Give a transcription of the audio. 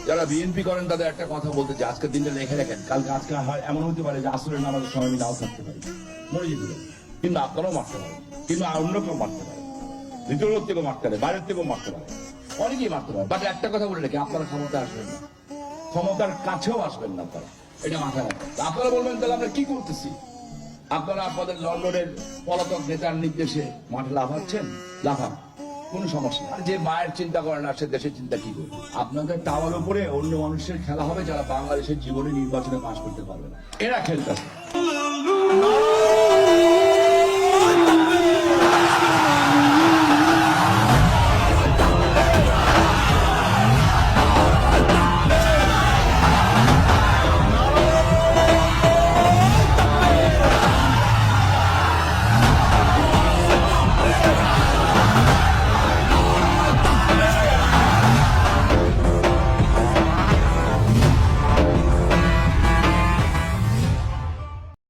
যারা বিএনপি করেন তাদের একটা কথা বলতে যে আজকের দিনটা রেখে রাখেন, কালকে আজকে এমন হতে পারে যে আসরের নামাজের সময় আমি নাও থাকতে পারি, মরে যেতে পারি, কিন্তু আপনারাও মারতে পারেন, কিন্তু অন্য কেউ মারতে পারে, ভিতর থেকেও মারতে পারে, বাইরের থেকেও মারতে পারে, অনেকেই মারতে পারে। বাট একটা কথা বলে রেখে, আপনারা ক্ষমতা আসবেন না, ক্ষমতার কাছেও আসবেন না আপনারা, এটা মাথায় রাখবেন। আপনারা বলবেন তাহলে আমরা কি করতেছি? আপনারা আপনাদের লন্ডনের পলাতক নেতার নির্দেশে মাঠে লাফাচ্ছেন, লাফান, কোনো সমস্যা নেই। যে মায়ের চিন্তা করে না সে দেশের চিন্তা কি করবে? আপনাদের টাওয়ার উপরে অন্য মানুষের খেলা হবে যারা বাংলাদেশের জীবনে নির্বাচনে পাশ করতে পারবে না, এরা খেলতেছে।